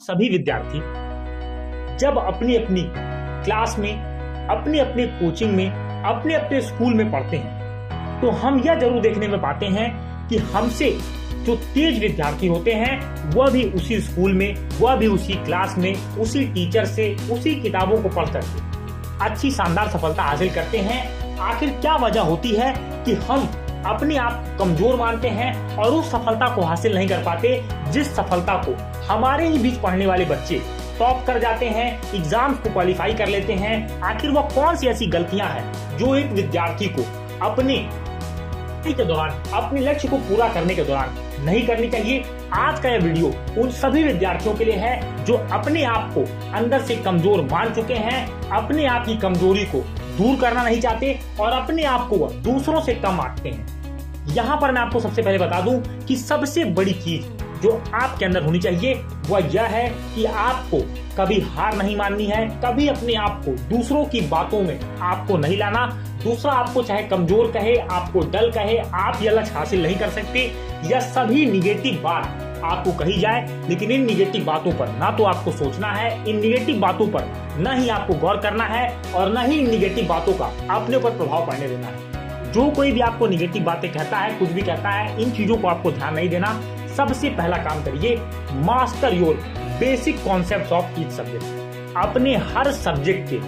सभी विद्यार्थी जब अपनी अपनी क्लास में, अपने अपने कोचिंग में, अपने अपने स्कूल में पढ़ते हैं तो हम यह जरूर देखने में पाते हैं कि हमसे जो तेज विद्यार्थी होते हैं वह भी उसी स्कूल में, वह भी उसी क्लास में, उसी टीचर से, उसी किताबों को पढ़ करके अच्छी शानदार सफलता हासिल करते हैं। आखिर क्या वजह होती है कि हम अपने आप कमजोर मानते हैं और उस सफलता को हासिल नहीं कर पाते जिस सफलता को हमारे ही बीच पढ़ने वाले बच्चे टॉप कर जाते हैं, एग्जाम्स को क्वालिफाई कर लेते हैं। आखिर वह कौन सी ऐसी गलतियां हैं जो एक विद्यार्थी को अपने के दौरान, अपने लक्ष्य को पूरा करने के दौरान नहीं करनी चाहिए। आज का यह वीडियो उन सभी विद्यार्थियों के लिए है जो अपने आप को अंदर से कमजोर मान चुके हैं, अपने आप की कमजोरी को दूर करना नहीं चाहते और अपने आप को वह दूसरों से कम आंकते हैं। यहाँ पर मैं आपको सबसे पहले बता दूं कि सबसे बड़ी चीज जो आपके अंदर होनी चाहिए वह यह है कि आपको कभी हार नहीं माननी है, कभी अपने आप को दूसरों की बातों में आपको नहीं लाना। दूसरा आपको चाहे कमजोर कहे, आपको डल कहे, आप यह लक्ष्य हासिल नहीं कर सकते, यह सभी निगेटिव बात आपको कही जाए, लेकिन इन निगेटिव बातों पर ना तो आपको सोचना है, इन निगेटिव बातों पर न ही आपको गौर करना है और न ही इन निगेटिव बातों का अपने ऊपर प्रभाव पड़ने देना है। जो कोई भी आपको निगेटिव बातें कहता है, कुछ भी कहता है, इन चीजों को आपको ध्यान नहीं देना। सबसे पहला काम करिए, master your basic concepts of each subject. अपने हर सब्जेक्ट के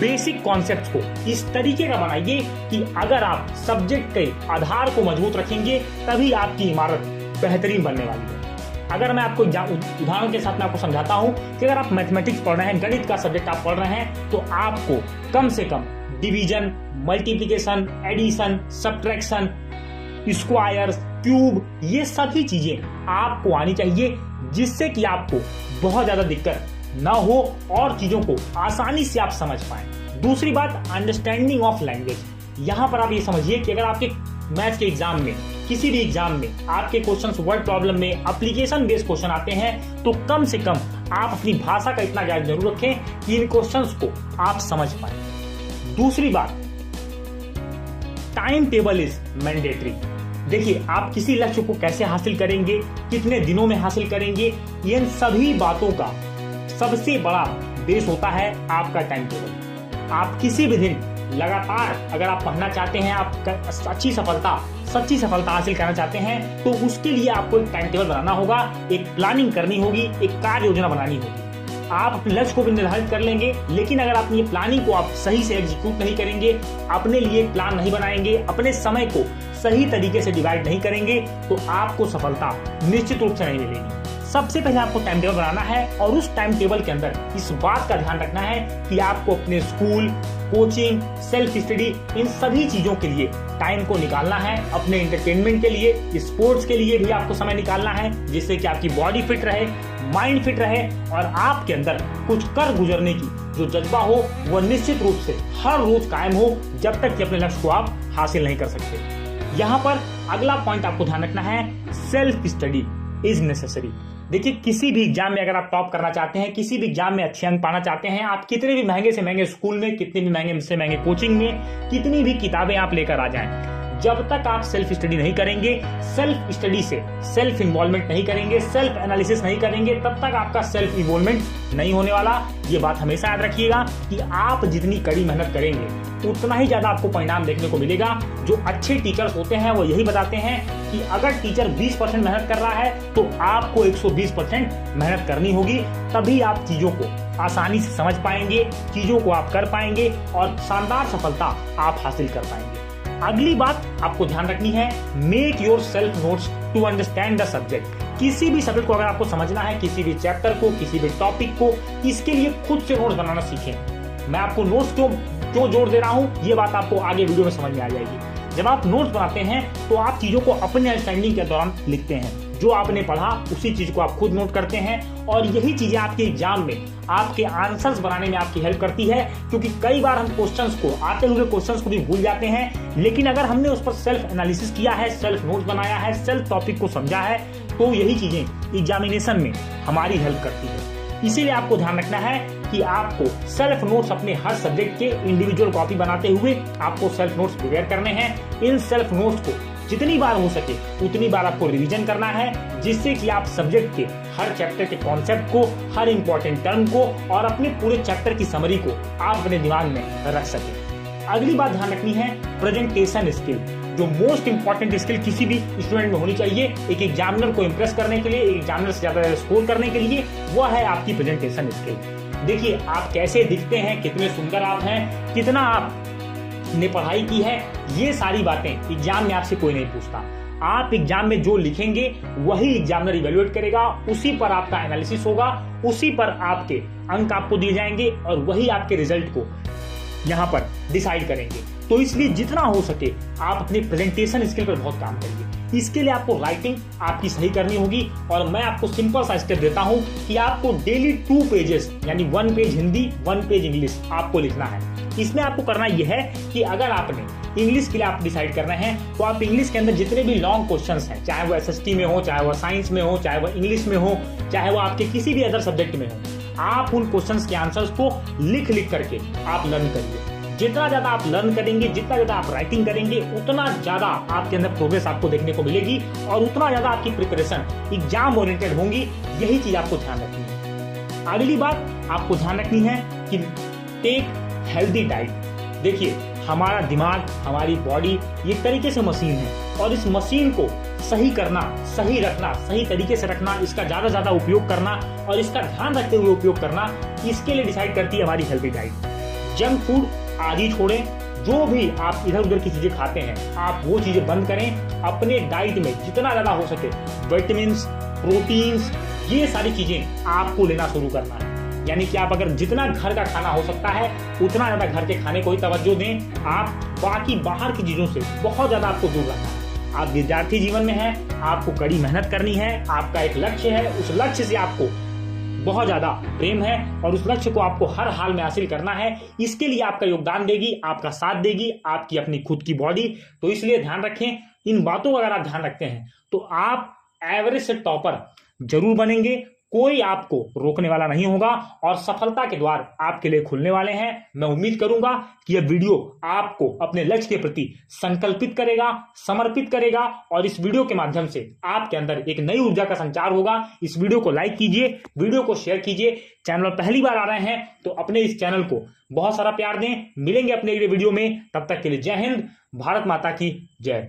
बेसिक कॉन्सेप्ट्स को इस तरीके का बनाइए कि अगर आप सब्जेक्ट के आधार को मजबूत रखेंगे तभी आपकी इमारत बेहतरीन बनने वाली है। अगर मैं आपको उदाहरण के साथ में आपको समझाता हूँ कि अगर आप मैथमेटिक्स पढ़ रहे हैं, गणित का सब्जेक्ट आप पढ़ रहे हैं, तो आपको कम से कम division, multiplication, addition, subtraction, squares, cube, ये सभी चीजें आपको आनी चाहिए जिससे कि आपको बहुत ज्यादा दिक्कत ना हो और चीजों को आसानी से आप समझ पाएं। दूसरी बात, अंडरस्टैंडिंग ऑफ लैंग्वेज। यहाँ पर आप ये समझिए कि अगर आपके मैथ्स के एग्जाम में, किसी भी एग्जाम में आपके क्वेश्चंस वर्ड प्रॉब्लम में एप्लीकेशन बेस्ड क्वेश्चन आते हैं तो कम से कम आप अपनी भाषा का इतना ज्ञान जरूर रखें कि इन क्वेश्चंस को आप समझ पाएं। दूसरी बात, टाइम टेबल इज मैंडेटरी। देखिए, आप किसी लक्ष्य को कैसे हासिल करेंगे, कितने दिनों में हासिल करेंगे, इन सभी बातों का सबसे बड़ा बेस होता है आपका टाइम टेबल। आप किसी भी दिन लगातार अगर आप पढ़ना चाहते हैं, आप अच्छी सफलता, सच्ची सफलता हासिल करना चाहते हैं, तो उसके लिए आपको एक टाइम टेबल बनाना होगा, एक प्लानिंग करनी होगी, एक कार्य योजना बनानी होगी। आप अपने लक्ष्य को भी निर्धारित कर लेंगे, लेकिन अगर अपनी प्लानिंग को आप सही से एग्जीक्यूट नहीं करेंगे, अपने लिए एक प्लान नहीं बनाएंगे, अपने समय को सही तरीके से डिवाइड नहीं करेंगे, तो आपको सफलता निश्चित रूप से नहीं मिलेगी। सबसे पहले आपको टाइम टेबल बनाना है और उस टाइम टेबल के अंदर इस बात का ध्यान रखना है कि आपको अपने स्कूल, कोचिंग, सेल्फ स्टडी, इन सभी चीजों के लिए टाइम को निकालना है। अपने एंटरटेनमेंट के लिए, स्पोर्ट्स के लिए भी आपको समय निकालना है जिससे कि आपकी बॉडी फिट रहे, माइंड फिट रहे और आपके अंदर कुछ कर गुजरने की जो जज्बा हो वह निश्चित रूप से हर रोज कायम हो जब तक कि अपने लक्ष्य को आप हासिल नहीं कर सकते। यहाँ पर अगला पॉइंट आपको ध्यान रखना है, सेल्फ स्टडी इज नेसेसरी। देखिए, किसी भी एग्जाम में अगर आप टॉप करना चाहते हैं, किसी भी एग्जाम में अच्छे अंक पाना चाहते हैं, आप कितने भी महंगे से महंगे स्कूल में, कितने भी महंगे से महंगे कोचिंग में, कितनी भी किताबें आप लेकर आ जाएं, जब तक आप सेल्फ स्टडी नहीं करेंगे, सेल्फ स्टडी से सेल्फ इन्वॉल्वमेंट नहीं करेंगे, सेल्फ एनालिसिस नहीं करेंगे, तब तक आपका सेल्फ इन्वॉल्वमेंट नहीं होने वाला। ये बात हमेशा याद रखिएगा कि आप जितनी कड़ी मेहनत करेंगे उतना ही ज्यादा आपको परिणाम देखने को मिलेगा। जो अच्छे टीचर्स होते हैं वो यही बताते हैं कि अगर टीचर 20% मेहनत कर रहा है तो आपको 120% मेहनत करनी होगी, तभी आप चीजों को आसानी से समझ पाएंगे, चीजों को आप कर पाएंगे और शानदार सफलता आप हासिल कर पाएंगे। अगली बात आपको ध्यान रखनी है, make your self notes to understand the subject. किसी भी सब्जेक्ट को अगर आपको समझना है, किसी भी चैप्टर को, किसी भी टॉपिक को, इसके लिए खुद से नोट्स बनाना सीखें। मैं आपको नोट्स क्यों जोड़ दे रहा हूँ, ये बात आपको आगे वीडियो में समझ में आ जाएगी। जब आप नोट्स बनाते हैं तो आप चीजों को अपने अंडरस्टैंडिंग के दौरान लिखते हैं, जो आपने पढ़ा उसी चीज को आप खुद नोट करते हैं और यही चीजें आपके एग्जाम में आपके आंसर्स बनाने में आपकी हेल्प करती है। क्योंकि कई बार हम क्वेश्चंस को, आते हुए क्वेश्चंस को भी भूल जाते हैं, लेकिन अगर हमने उस पर सेल्फ एनालिसिस किया है, सेल्फ नोट्स बनाया है, सेल्फ टॉपिक को समझा है, तो यही चीजें एग्जामिनेशन में हमारी हेल्प करती है। इसीलिए आपको ध्यान रखना है कि आपको सेल्फ नोट्स अपने हर सब्जेक्ट के इंडिविजुअल कॉपी बनाते हुए आपको सेल्फ नोट्स प्रिपेयर करने हैं। इन सेल्फ नोट्स को जितनी बार हो सके उतनी बार आपको रिवीजन करना है, जिससे कि आप सब्जेक्ट के हर चैप्टर के कॉन्सेप्ट को, हर इंपॉर्टेंट टर्म को और अपने पूरे चैप्टर की समरी को आप अपने दिमाग में रख सकें। अगली बात ध्यान रखनी है प्रेजेंटेशन स्किल, जो मोस्ट इंपॉर्टेंट स्किल किसी भी स्टूडेंट में होनी चाहिए एक एग्जामिनर को इंप्रेस करने के लिए, एक एग्जामिनर से ज्यादा स्कोर करने के लिए, वह है आपकी प्रेजेंटेशन स्किल। देखिए आप कैसे दिखते हैं, कितने सुंदर आप हैं, कितना आपने पढ़ाई की है, ये सारी बातें एग्जाम में आपसे कोई नहीं पूछता। आप एग्जाम में जो लिखेंगे वही एग्जामिनर इवेल्युएट करेगा, उसी पर आपका एनालिसिस होगा, उसी पर आपके अंक आपको दिए जाएंगे और वही आपके रिजल्ट को यहाँ पर डिसाइड करेंगे। तो इसलिए जितना हो सके आप अपने प्रेजेंटेशन स्किल पर बहुत काम करिए। इसके लिए आपको राइटिंग आपकी सही करनी होगी और मैं आपको सिंपल सा स्टेप देता हूं कि आपको डेली 2 पेजेस यानी 1 पेज हिंदी 1 पेज इंग्लिश आपको लिखना है। इसमें आपको करना यह है कि अगर आपने इंग्लिश के लिए आप डिसाइड करना है तो आप इंग्लिश के अंदर जितने भी लॉन्ग क्वेश्चंस हैं, चाहे वो एसएसटी में हो, चाहे वो साइंस में हो, चाहे वो इंग्लिश में हो, चाहे वो आपके किसी भी अदर सब्जेक्ट में हो, आप उन क्वेश्चंस के आंसर्स को लिख करके आप लर्न करिए। जितना ज्यादा आप लर्न करेंगे, जितना ज्यादा आप राइटिंग करेंगे, उतना ज्यादा आपके अंदर प्रोग्रेस आपको देखने को मिलेगी और उतना ज्यादा आपकी प्रिपरेशन एग्जाम ओरिएंटेड होंगी। यही चीज आपको ध्यान रखनी है। अगली बात आपको ध्यान रखनी है कि टेक हेल्दी डाइट। देखिए हमारा दिमाग, हमारी बॉडी ये तरीके से मशीन है और इस मशीन को सही करना, सही रखना, सही तरीके से रखना, इसका ज्यादा ज्यादा उपयोग करना और इसका ध्यान रखते हुए उपयोग करना, इसके लिए डिसाइड करती है हमारी हेल्दी डाइट। जंक फूड आदि छोड़ें, जो भी आप इधर उधर की चीजें खाते हैं आप वो चीजें बंद करें। अपने डाइट में जितना ज्यादा हो सके विटामिन्स, प्रोटीन्स, ये सारी चीजें आपको लेना शुरू करना है। यानी कि आप अगर जितना घर का खाना हो सकता है उतना ज्यादा घर के खाने को ही तवज्जो दें। आप बाकी बाहर की चीजों से बहुत ज्यादा आपको दूर रखना है। आप विद्यार्थी जीवन में हैं, आपको कड़ी मेहनत करनी है, आपका एक लक्ष्य है, उस लक्ष्य से आपको बहुत ज्यादा प्रेम है और उस लक्ष्य को आपको हर हाल में हासिल करना है। इसके लिए आपका योगदान देगी, आपका साथ देगी आपकी अपनी खुद की बॉडी। तो इसलिए ध्यान रखें, इन बातों का अगर आप ध्यान रखते हैं तो आप एवरेज से टॉपर जरूर बनेंगे। कोई आपको रोकने वाला नहीं होगा और सफलता के द्वार आपके लिए खुलने वाले हैं। मैं उम्मीद करूंगा कि यह वीडियो आपको अपने लक्ष्य के प्रति संकल्पित करेगा, समर्पित करेगा और इस वीडियो के माध्यम से आपके अंदर एक नई ऊर्जा का संचार होगा। इस वीडियो को लाइक कीजिए, वीडियो को शेयर कीजिए। चैनल पर पहली बार आ रहे हैं तो अपने इस चैनल को बहुत सारा प्यार दें। मिलेंगे अपने अगले वीडियो में, तब तक के लिए जय हिंद, भारत माता की जय।